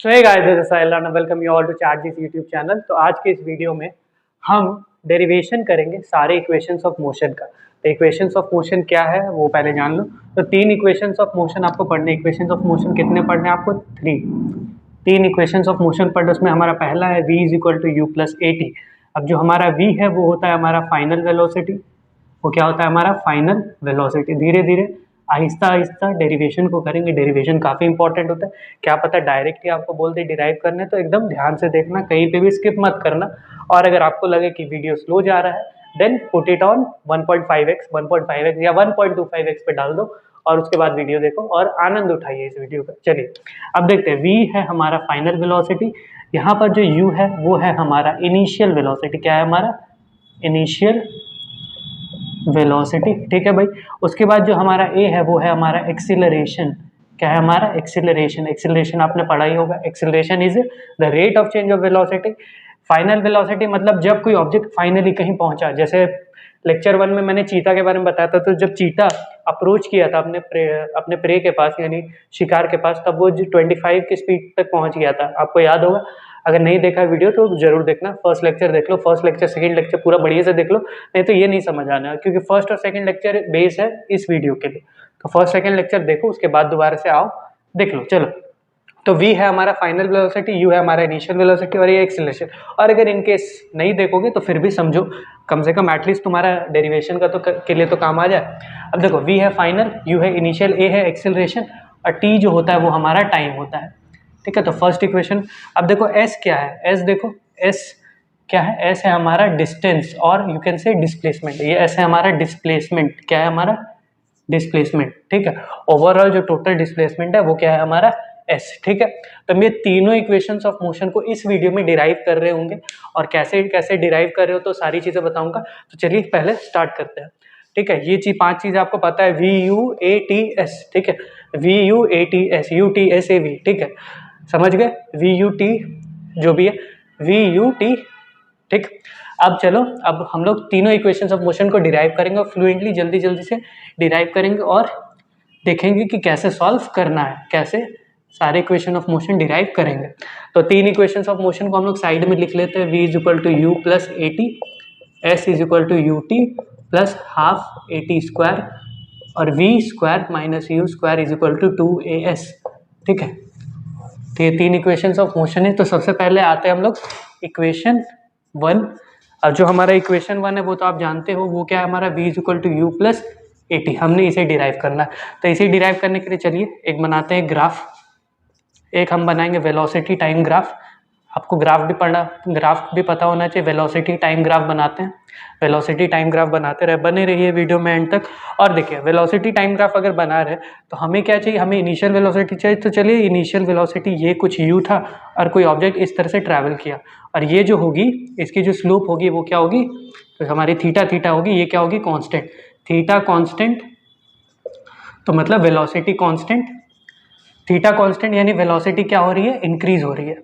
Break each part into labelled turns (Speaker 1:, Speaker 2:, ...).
Speaker 1: So hey guys, this is Sahil and welcome you all to chat this YouTube channel. तो आज के इस video में हम डेरिवेशन करेंगे सारे इक्वेशंस ऑफ मोशन का। तो इक्वेशंस ऑफ मोशन क्या है वो पहले जान लो। तो तीन इक्वेशंस ऑफ मोशन आपको पढ़ने। इक्वेशंस ऑफ मोशन कितने पढ़ने आपको? तीन इक्वेशंस ऑफ मोशन पढ़ने। उसमें हमारा पहला है v is equal to u plus a t. अब जो हमारा v है वो होता है हमारा फाइनल वेलोसिटी। वो क्या होता है? हमारा फाइनल वेलोसिटी। धीरे धीरे आहिस्ता आहिस्ता डेरिवेशन को करेंगे। डेरिवेशन काफ़ी इंपॉर्टेंट होता है। क्या पता डायरेक्टली आपको बोल दे डिराइव करने, तो एकदम ध्यान से देखना, कहीं पे भी स्किप मत करना। और अगर आपको लगे कि वीडियो स्लो जा रहा है then put it on 1.5x 1.5x या 1.25x पे डाल दो और उसके बाद वीडियो देखो और आनंद उठाइए इस वीडियो का। चलिए अब देखते हैं। v है हमारा फाइनल वेलोसिटी। यहाँ पर जो u है वो है हमारा इनिशियल वेलोसिटी। क्या है हमारा? Initial velocity. ठीक है भाई। उसके बाद जो हमारा a है वो है हमारा एक्सीलरेशन। क्या है हमारा? एक्सीलरेशन। एक्सीलरेशन आपने पढ़ा ही होगा। Acceleration is the rate of change of velocity. Final velocity मतलब जब कोई ऑब्जेक्ट फाइनली कहीं पहुंचा। जैसे लेक्चर 1 में मैंने चीता के बारे में बताया था। तो जब चीता अप्रोच किया था अपने प्रे के पास यानी शिकार के पास, तब वो 25 की स्पीड तक पहुंच गया था। आपको याद होगा। अगर नहीं देखा वीडियो तो जरूर देखना। फर्स्ट लेक्चर देख लो, फर्स्ट लेक्चर सेकंड लेक्चर पूरा बढ़िया से देख लो, नहीं तो ये नहीं समझ आना, क्योंकि फर्स्ट और सेकंड लेक्चर बेस है इस वीडियो के लिए। तो फर्स्ट सेकंड लेक्चर देखो, उसके बाद दोबारा से आओ देख लो। चलो, तो v है हमारा फाइनल वेलोसिटी, u है हमारा इनिशियल वेलोसिटी और ये एक्सीलरेशन। और अगर इनकेस नहीं देखोगे तो फिर भी समझो, कम से कम एटलीस्ट तुम्हारा डेरिवेशन का तो के लिए तो काम आ जाए। अब देखो, v है फाइनल, u है इनिशियल, a है एक्सीलरेशन और t जो होता है वो हमारा टाइम होता है। ठीक है। तो फर्स्ट इक्वेशन। अब देखो s क्या है? s देखो, s क्या है? s है हमारा डिस्टेंस और यू कैन से डिस्प्लेसमेंट। ये s है हमारा डिस्प्लेसमेंट। क्या है हमारा? डिस्प्लेसमेंट। ठीक है। ओवरऑल जो टोटल डिस्प्लेसमेंट है वो क्या है हमारा? s। ठीक है। तो हम ये तीनों इक्वेशंस ऑफ मोशन को इस वीडियो में डिराइव कर रहे होंगे और कैसे कैसे डिराइव कर रहे हो तो सारी चीजें बताऊंगा। तो चलिए पहले स्टार्ट करते हैं। ठीक है। ये पांच चीज आपको पता है, v u a t s. ठीक है। V u a t s, u t s a v. ठीक है, समझ गए? वी यू टी जो भी है, वी यू टी। ठीक। अब चलो, अब हम लोग तीनों इक्वेशंस ऑफ मोशन को डिराइव करेंगे और फ्लुएंटली जल्दी जल्दी से डिराइव करेंगे और देखेंगे कि कैसे सॉल्व करना है, कैसे सारे इक्वेशन ऑफ मोशन डिराइव करेंगे। तो तीन इक्वेशंस ऑफ मोशन को हम लोग साइड में लिख लेते हैं। v is equal to u plus a t, s is equal to u t plus half a t square और v square minus u square is equal to 2as। ठीक है। तो ये तीन इक्वेशंस ऑफ मोशन है। तो सबसे पहले आते हैं हम लोग इक्वेशन 1। और जो हमारा इक्वेशन 1 है वो तो आप जानते हो, वो क्या है हमारा? v is equal to u plus a t. हमने इसे डिराइव करना है। तो इसे डिराइव करने के लिए चलिए एक बनाते हैं ग्राफ। एक हम बनाएंगे वेलोसिटी टाइम ग्राफ। आपको ग्राफ भी पढ़ना, ग्राफ भी पता होना चाहिए। वेलोसिटी टाइम ग्राफ बनाते हैं। वेलोसिटी टाइम ग्राफ बनाते रहे, बने रहिए वीडियो में एंड तक। और देखिए, वेलोसिटी टाइम ग्राफ अगर बना रहे तो हमें क्या चाहिए? हमें इनिशियल वेलोसिटी चाहिए। तो चलिए, इनिशियल वेलोसिटी ये कुछ u था और कोई ऑब्जेक्ट इस तरह से ट्रैवल किया, और ये जो होगी इसकी जो स्लोप होगी वो क्या होगी? तो हमारी थीटा होगी। ये क्या होगी? कॉन्स्टेंट। थीटा कॉन्स्टेंट, तो मतलब वेलोसिटी कॉन्स्टेंट। थीटा कांस्टेंट यानी वेलोसिटी क्या हो रही है? इंक्रीज हो रही है।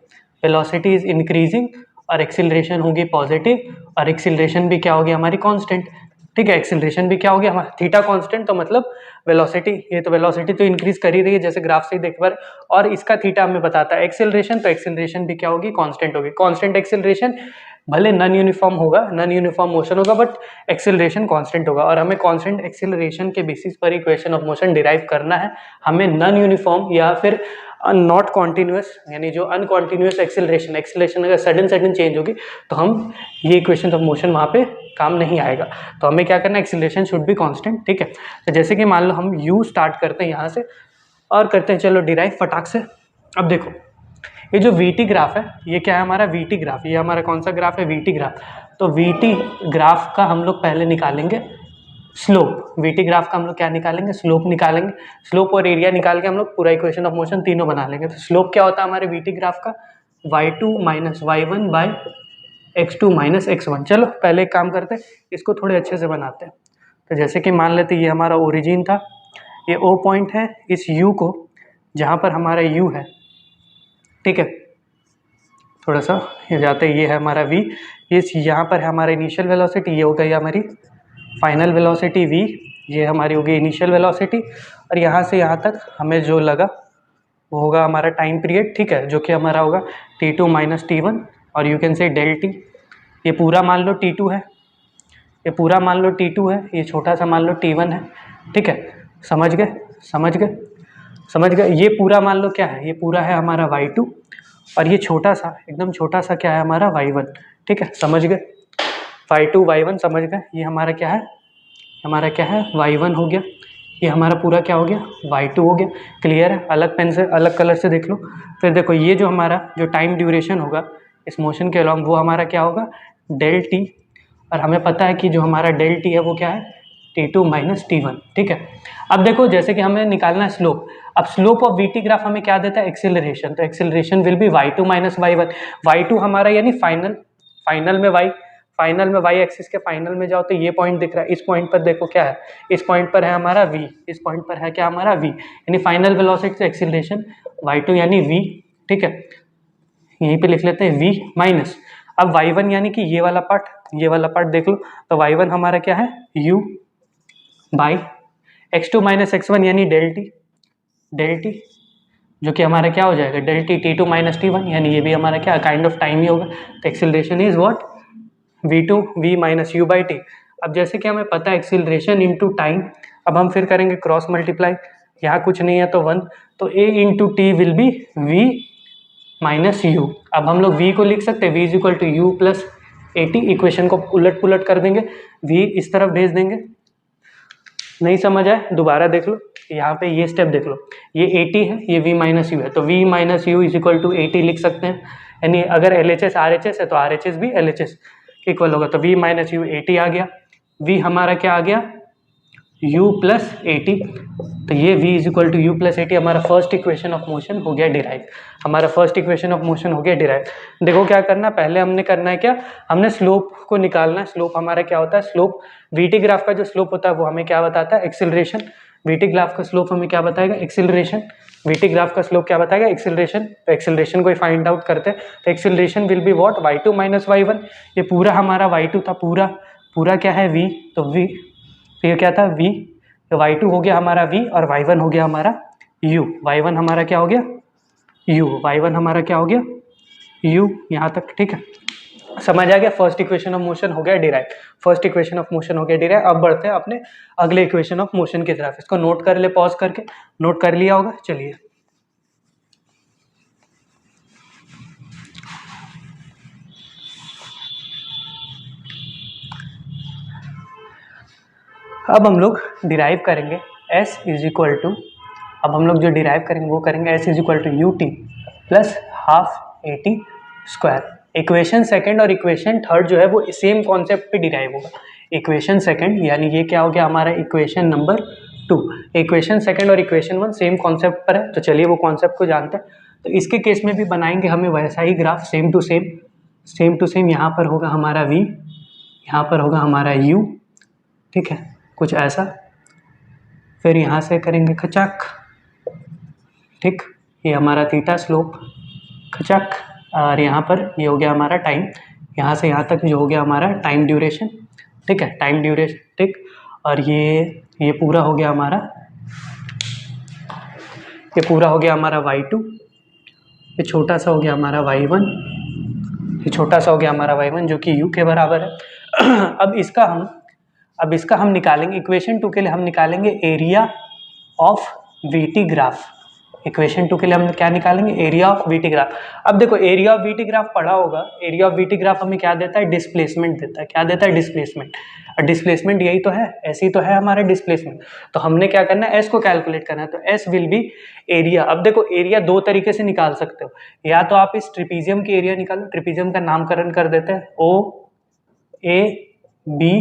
Speaker 1: वेलोसिटी इज इंक्रीजिंग और एक्सीलरेशन होगी पॉजिटिव और एक्सीलरेशन भी क्या होगी? हमारी कांस्टेंट। ठीक है। एक्सीलरेशन भी क्या होगी हमारा? थीटा कांस्टेंट, तो मतलब वेलोसिटी, ये तो वेलोसिटी तो इंक्रीज कर ही रही है जैसे ग्राफ से ही देख पर, और इसका थीटा हमें बताता है एक्सीलरेशन, तो एक्सीलरेशन भी क्या होगी? कांस्टेंट होगी। कांस्टेंट एक्सीलरेशन भले नॉन यूनिफॉर्म होगा, नॉन यूनिफॉर्म मोशन होगा, बट एक्सीलरेशन कांस्टेंट होगा। और हमें कांस्टेंट एक्सीलरेशन के बेसिस पर इक्वेशन ऑफ मोशन डिराइव करना है। हमें नॉन यूनिफॉर्म या फिर नॉट कॉन्टिन्यूस यानी जो अनकॉन्टिन्यूस एक्सीलरेशन अगर सडन चेंज होगी तो हम ये इक्वेशन ऑफ मोशन वहाँ पे काम नहीं आएगा। तो हमें क्या करना है? Acceleration should be constant. ठीक है। तो जैसे कि मान लो हम u स्टार्ट करते हैं यहाँ से और करते हैं चलो डिराइव फटाक से। अब देखो, ये जो वीटी ग्राफ है ये क्या है हमारा? VT graph. ये हमारा कौन सा ग्राफ है? VT graph. तो वीटी ग्राफ का हम लोग पहले निकालेंगे स्लोप। वीटी ग्राफ का हम लोग क्या निकालेंगे? स्लोप निकालेंगे। स्लोप और एरिया निकाल के हम लोग पूरा इक्वेशन ऑफ मोशन तीनों बना लेंगे। तो स्लोप क्या होता है हमारे वीटी ग्राफ का? y2 minus y1 by x2 minus x1। चलो पहले एक काम करते हैं, इसको थोड़े अच्छे से बनाते हैं। तो जैसे कि मान लेते ये हमारा ओरिजिन था, ये O पॉइंट है। इस U को, जहाँ पर हमारा U है, ठीक है, थोड़ा सा ये जाते हैं, ये है हमारा v। ये यहाँ पर है हमारा इनिशियल वेलोसिटी, ये हो गई हमारी फाइनल वेलोसिटी v। ये हमारी हो गई इनिशियल वेलोसिटी। और यहाँ से यहाँ तक हमें जो लगा वो होगा हमारा टाइम पीरियड, ठीक है, जो कि हमारा होगा T2 माइनस T1, और you can say del t. ये पूरा मान लो T2 है, ये पूरा मान लो T2 है, ये छोटा सा मान लो T1 है, ठीक है, समझ गए, समझ गए, समझ गए। ये पूरा मान लो क्या है, ये पूरा है हमारा y2, और ये छोटा सा, एकदम छोटा सा क्या है हमारा y1, ठीक है, समझ गए, y2 y1 समझ गए। ये हमारा क्या है, हमारा क्या है y1 हो गया, ये हमारा पूरा क्या हो गया y2 हो गया। क्लियर है, अलग पेन से अलग कलर से देख लो। फिर देखो ये जो हमारा जो टाइम ड्यूरेशन होगा इस मोशन के अलॉन्ग वो हमारा क्या होगा डेल टी, और हमें पता है कि जो हमारा डेल टी है वो क्या है T2 माइनस T1, ठीक है। अब देखो जैसे कि हमें निकालना है स्लोप, अब स्लोप ऑफ वीटी ग्राफ हमें क्या देता है एक्सेलरेशन, तो acceleration will be y2 minus y1। y2 हमारा यानी फाइनल, फाइनल में y, फाइनल में y एक्सिस के फाइनल में जाओ तो ये पॉइंट दिख रहा है, इस पॉइंट पर देखो क्या है, इस पॉइंट पर है हमारा v, इस पॉइंट पर है क्या हमारा v, यानी फाइनल वेलोसिटी से एक्सेलरेशन y2 यानी v, ठीक है, यहीं पे लिख लेते हैं v माइनस, अब y1 यानी कि ये वाला पार्ट, ये वाला पार्ट देख लो, तो y1 हमारा क्या है u by x2 minus x1 यानी डेल टी, डेल टी जो कि हमारा क्या हो जाएगा del T T2 minus T1, यानी ये भी हमारा क्या काइंड ऑफ टाइम ही होगा, तो acceleration is what v2 v minus u by T. अब जैसे कि हमें पता है एक्सेलरेशन इनटू टाइम, अब हम फिर करेंगे क्रॉस मल्टीप्लाई, यहाँ कुछ नहीं है तो 1, तो a into T will be v minus u। अब हम लोग v को लिख सकते हैं v is equal to u plus a t, equation को उलट पुलट कर देंगे, v इस तरफ भेज देंगे। नहीं समझ आए दोबारा देख लो, यहाँ पे ये स्टेप देख लो, ये 80 है, ये v माइनस यू है, तो v minus u is equal to 80 लिख सकते हैं, यानी अगर L H S R H S है तो आर एच एस भी एल एच एस के इक्वल होगा, तो v माइनस यू 80 आ गया, v हमारा क्या आ गया u प्लस 80, तो ये v is equal to u plus 80 हमारा फर्स्ट इक्वेशन ऑफ मोशन हो गया डिराइव, हमारा फर्स्ट इक्वेशन ऑफ मोशन हो गया डिराइव। देखो क्या करना, पहले हमने करना है क्या, हमने स्लोप को निकालना है, स्लोप हमारा क्या होता है, स्लोप वीटी ग्राफ का जो स्लोप होता है वो हमें क्या बताता है एक्सेलरेशन, वीटी ग्राफ का स्लोप हमें क्या बताएगा एक्सेलरेशन, वीटी ग्राफ का स्लोप क्या बताएगा एक्सेलरेशन, तो एक्सेलरेशन को फाइंड आउट करते हैं, तो acceleration will be what y2 minus y1, ये पूरा हमारा y2 था, पूरा पूरा क्या है v, तो v, तो ये क्या था v, तो y2 हो गया हमारा v और y1 हो गया हमारा u, y1 हमारा क्या हो गया u, y1 हमारा क्या हो गया u, यहाँ तक ठीक है, समझ आ गया। फर्स्ट इक्वेशन ऑफ मोशन हो गया derive, first equation of motion हो गया डिराइव। अब बढ़ते हैं अपने अगले इक्वेशन ऑफ मोशन की तरफ, इसको नोट कर ले पॉज करके, नोट कर लिया होगा, चलिए अब हम लोग डिराइव करेंगे s इज इक्वल टू, अब हम लोग जो डिराइव करेंगे वो करेंगे s is equal to u t plus half a t square. Equation second और इक्वेशन थर्ड जो है वो सेम कॉन्सेप्ट पे डिराइव होगा। इक्वेशन सेकंड यानी ये क्या हो गया हमारा इक्वेशन नंबर 2, इक्वेशन सेकंड और इक्वेशन 1 सेम कॉन्सेप्ट पर है, तो चलिए वो कॉन्सेप्ट को जानते हैं। तो इसके केस में भी बनाएंगे हमें वैसा ही graph, same to same, same to same, यहाँ पर होगा हमारा v, यहाँ पर होगा हमारा u, ठीक है, कुछ ऐसा, फिर यहाँ से करेंगे खचाक, ठीक, ये हमारा थीटा स्लोप खचाक, और यहाँ पर ये हो गया हमारा टाइम, यहाँ से यहाँ तक जो हो गया हमारा टाइम ड्यूरेशन, ठीक है, टाइम ड्यूरेशन, ठीक, और ये पूरा हो गया हमारा, ये पूरा हो गया हमारा y2, ये छोटा सा हो गया हमारा y1, ये छोटा सा हो गया हमारा y1 जो कि u के बराबर है। अब इसका हम निकालेंगे इक्वेशन 2 के लिए, हम निकालेंगे area of VT graph, equation 2 के लिए हम क्या निकालेंगे एरिया ऑफ वीटी ग्राफ। अब देखो एरिया ऑफ वीटी ग्राफ पढ़ा होगा, एरिया ऑफ वीटी ग्राफ हमें क्या देता है डिस्प्लेसमेंट देता है, क्या देता है डिस्प्लेसमेंट, और डिस्प्लेसमेंट यही तो है, ऐसे ही तो है हमारा डिस्प्लेसमेंट, तो हमने क्या करना है एस को कैलकुलेट करना है, तो एस विल बी एरिया। अब देखो एरिया दो तरीके से निकाल सकते हो, या तो आप इस ट्रिपीजियम की एरिया निकालो, ट्रिपीजियम का नामकरण कर देते हैं ओ ए बी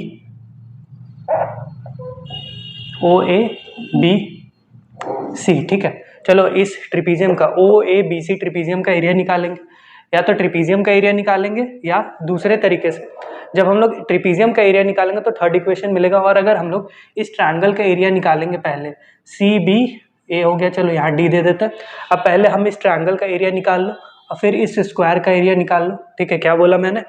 Speaker 1: सी, ठीक है, चलो इस ट्रिपीजियम का ओ ए बी सी ट्रिपीजियम का एरिया निकालेंगे, या तो ट्रिपीजियम का एरिया निकालेंगे या दूसरे तरीके से, जब हम लोग ट्रिपीजियम का एरिया निकालेंगे तो थर्ड इक्वेशन मिलेगा, और अगर हम लोग इस ट्रायंगल का एरिया निकालेंगे पहले सी बी ए हो गया, चलो यहाँ डी दे देते हैं। अब पहले हम इस ट्रायंगल का एरिया निकाल लो और फिर इस स्क्वायर का एरिया निकाल लो, ठीक है, क्या बोला मैंने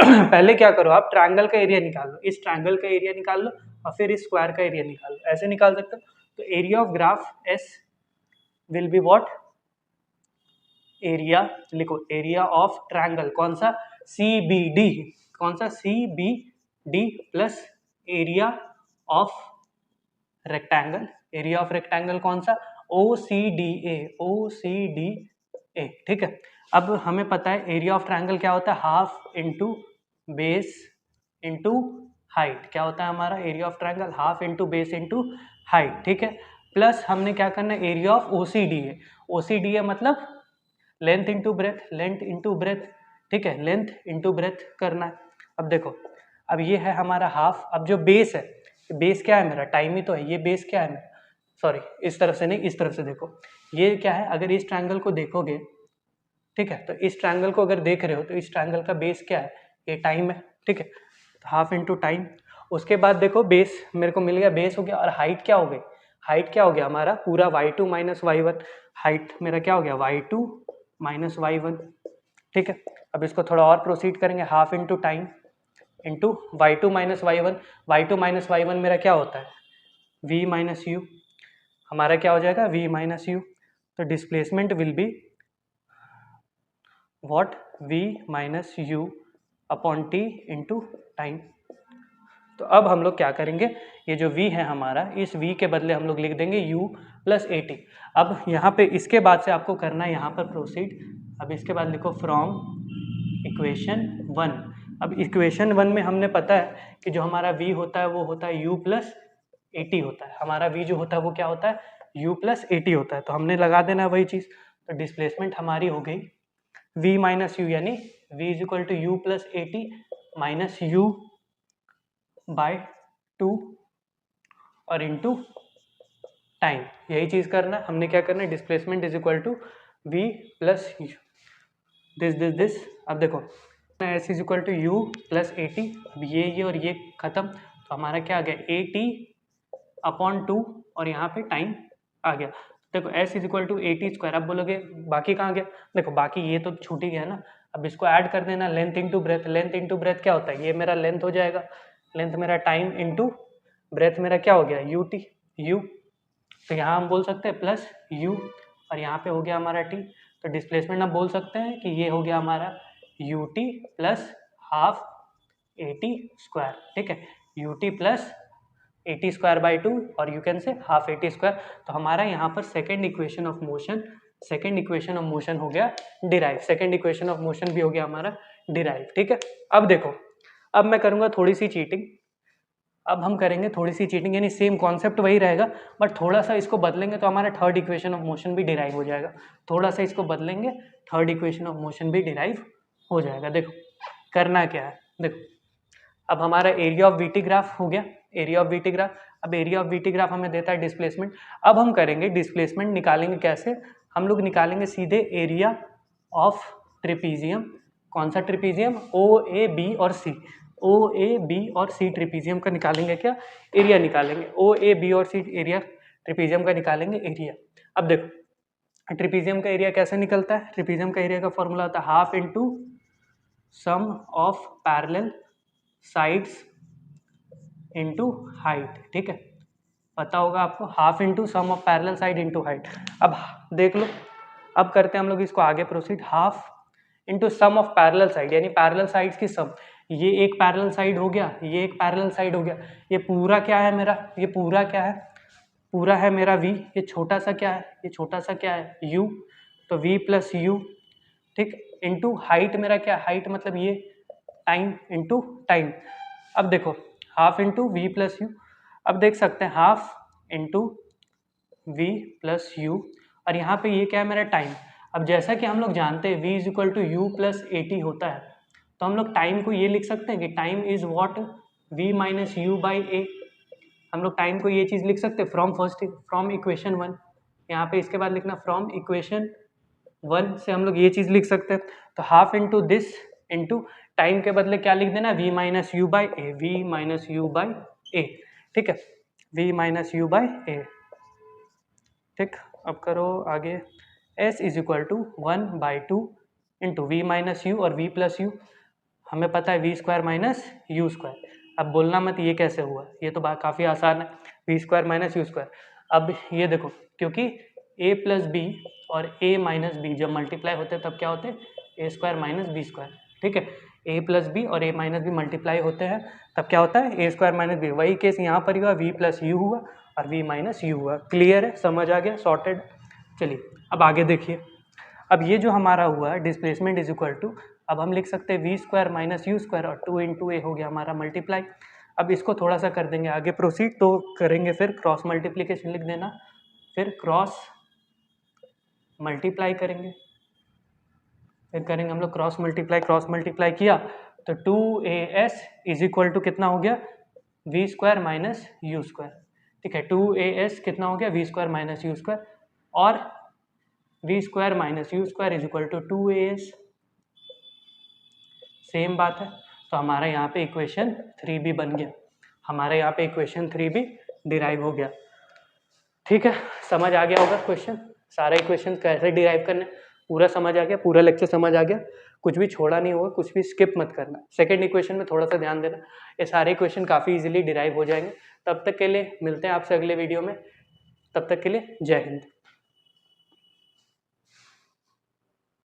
Speaker 1: पहले क्या करो आप ट्रायंगल का एरिया निकाल लो, इस ट्रायंगल का एरिया निकाल लो और फिर इस स्क्वायर का एरिया निकाल लो, ऐसे निकाल सकते हो। तो area of graph S will be what area, लिखो एरिया ऑफ ट्रायंगल, कौन सा, CBD, कौन सा, CBD plus area of rectangle, area of rectangle कौन सा, OCDA, OCDA, ठीक है। अब हमें पता है एरिया ऑफ ट्रायंगल क्या होता है, half into base into height, क्या होता है हमारा area of triangle, half into base into height, ठीक है। प्लस हमने क्या करना है, एरिया ऑफ OCDA, OCDA मतलब length into breadth, length into breadth, ठीक है, लेंथ इंटू ब्रेथ करना है। अब देखो, अब ये है हमारा हाफ, अब जो बेस है, बेस क्या है मेरा, टाइम ही तो है, ये बेस क्या है मेरा, सॉरी इस तरफ से नहीं, इस तरफ से देखो, ये क्या है, अगर इस ट्रायंगल को देखोगे, ठीक है, तो इस ट्रायंगल को अगर देख रहे हो तो इस ट्रायंगल का बेस क्या है, ये टाइम है, ठीक है, तो हाफ इंटू टाइम। उसके बाद देखो बेस मेरे को मिल गया, बेस हो गया, और हाइट क्या हो गई, हाइट क्या हो गया हमारा पूरा y2 माइनस y1, हाइट मेरा क्या हो गया y2 माइनस y1, ठीक है। अब इसको थोड़ा और प्रोसीड करेंगे, half into time into y2 minus y1, y2 minus y1 मेरा क्या होता है v माइनस यू, हमारा क्या हो जाएगा v माइनस यू, तो displacement will be what, v minus you upon t into time. तो अब हम लोग क्या करेंगे, ये जो v है हमारा, इस v के बदले हम लोग लिख देंगे u प्लस ए टी। अब यहाँ पे इसके बाद से आपको करना है यहाँ पर प्रोसीड, अब इसके बाद लिखो फ्रॉम इक्वेशन 1। अब इक्वेशन 1 में हमने पता है कि जो हमारा v होता है वो होता है u प्लस ए टी होता है, हमारा v जो होता है वो क्या होता है u प्लस ए टी होता है, तो हमने लगा देना है वही चीज़। तो डिस्प्लेसमेंट हमारी हो गई v माइनस यू, यानी v is equal to u plus a t minus u by 2 और इंटू टाइम, यही चीज़ करना है। हमने क्या करना है, displacement is equal to v plus this. अब देखो s is equal to u plus a t, अब ये और ये खत्म, तो हमारा क्या आ गया ए टी अपॉन 2 और यहाँ पे टाइम आ गया। देखो s is equal to a t square, अब बोलोगे बाकी कहाँ गया, देखो बाकी ये तो छूट ही गया ना, अब इसको ऐड कर देना, length into breadth, length into breadth क्या होता है, ये मेरा लेंथ हो जाएगा, लेंथ मेरा टाइम इंटू ब्रेथ मेरा क्या हो गया यू टी, यू, तो यहाँ हम बोल सकते हैं प्लस यू, और यहाँ पे हो गया हमारा टी, तो डिस्प्लेसमेंट हम बोल सकते हैं कि ये हो गया हमारा you t plus half a t square, ठीक है, you t plus a t square by 2 और यू कैन से हाफ ए टी स्क्वायर। तो हमारा यहाँ पर second equation of motion, second equation of motion हो गया derive, second equation of motion भी हो गया हमारा डिराइव, ठीक है। अब देखो, अब मैं करूँगा थोड़ी सी चीटिंग, अब हम करेंगे थोड़ी सी चीटिंग, यानी सेम कॉन्सेप्ट वही रहेगा बट थोड़ा सा इसको बदलेंगे तो हमारा थर्ड इक्वेशन ऑफ मोशन भी डिराइव हो जाएगा, थोड़ा सा इसको बदलेंगे, थर्ड इक्वेशन ऑफ मोशन भी डिराइव हो जाएगा। देखो करना क्या है, देखो अब हमारा एरिया ऑफ वीटी ग्राफ हो गया, एरिया ऑफ वीटी ग्राफ, अब एरिया ऑफ वीटी ग्राफ हमें देता है डिस्प्लेसमेंट, अब हम करेंगे डिस्प्लेसमेंट निकालेंगे कैसे, हम लोग निकालेंगे सीधे एरिया ऑफ ट्रिपीजियम, कौन सा ट्रिपीजियम, ओ ए बी और सी, ओ ए बी और सी ट्रिपीजियम का निकालेंगे, क्या एरिया निकालेंगे, ओ ए बी और सी एरिया ट्रिपीजियम का निकालेंगे एरिया। अब देखो ट्रिपीजियम का एरिया कैसे निकलता है, ट्रिपीजियम का एरिया का फॉर्मूला होता है half into sum of parallel sides into height, ठीक है, पता होगा आपको, half into sum of parallel side into height. अब देख लो, अब करते हैं हम लोग इसको आगे proceed, half into sum of parallel side, यानी पैरेलल साइड्स की सम, ये एक पैरेलल साइड हो गया, ये एक पैरेलल साइड हो गया, ये पूरा क्या है मेरा, ये पूरा क्या है, पूरा है मेरा v, ये छोटा सा क्या है, ये छोटा सा क्या है u, तो v प्लस यू, ठीक, इंटू हाइट मेरा क्या, हाइट मतलब ये टाइम इंटू टाइम। अब देखो half into v plus u, अब देख सकते हैं half into v plus u, और यहाँ पे ये क्या है मेरा टाइम। अब जैसा कि हम लोग जानते हैं v is equal to u plus a t होता है, तो हम लोग टाइम को ये लिख सकते हैं कि time is what v minus u by a, हम लोग टाइम को ये चीज़ लिख सकते हैं फ्रॉम इक्वेशन 1, यहाँ पे इसके बाद लिखना फ्रॉम इक्वेशन 1 से हम लोग ये चीज़ लिख सकते हैं, तो half into this into time के बदले क्या लिख देना, v minus u by a, v minus u by a, ठीक है, v minus u by a, ठीक। अब करो आगे, s is equal to 1/2 into v minus u और v प्लस यू, हमें पता है v square minus u square, अब बोलना मत ये कैसे हुआ, ये तो बात काफ़ी आसान है, v square minus u square. अब ये देखो क्योंकि ए प्लस बी और ए माइनस बी जब मल्टीप्लाई होते हैं तब क्या होते हैं, ए स्क्वायर माइनस बी स्क्वायर। ठीक है, ए प्लस बी और ए माइनस बी मल्टीप्लाई होते हैं तब क्या होता है, ए स्क्वायर माइनस बी। वही केस यहाँ पर हुआ, वी प्लस यू हुआ और वी माइनस यू हुआ। क्लियर है, समझ आ गया, सॉर्टेड। चलिए अब आगे देखिए, अब ये जो हमारा हुआ डिस्प्लेसमेंट इज इक्वल टू, अब हम लिख सकते हैं v square minus u square और 2 इंटू ए हो गया हमारा मल्टीप्लाई। अब इसको थोड़ा सा कर देंगे आगे प्रोसीड, तो करेंगे फिर क्रॉस मल्टीप्लीकेशन लिख देना, फिर क्रॉस मल्टीप्लाई करेंगे, फिर करेंगे हम लोग क्रॉस मल्टीप्लाई किया तो 2as इज इक्वल टू कितना हो गया, v square minus u square. ठीक है, 2as कितना हो गया, v square minus u square, और v square minus u square is equal to 2as, same बात है। तो हमारा यहाँ पे इक्वेशन 3 भी बन गया, हमारे यहाँ पे इक्वेशन 3 भी डिराइव हो गया। ठीक है, समझ आ गया होगा क्वेश्चन, सारे इक्वेशन कैसे डिराइव करने पूरा समझ आ गया, पूरा लेक्चर समझ आ गया, कुछ भी छोड़ा नहीं होगा, कुछ भी स्किप मत करना। सेकंड इक्वेशन में थोड़ा सा ध्यान देना, ये सारे इक्वेशन काफ़ी इजीली डिराइव हो जाएंगे। तब तक के लिए मिलते हैं आपसे अगले वीडियो में, तब तक के लिए जय हिंद।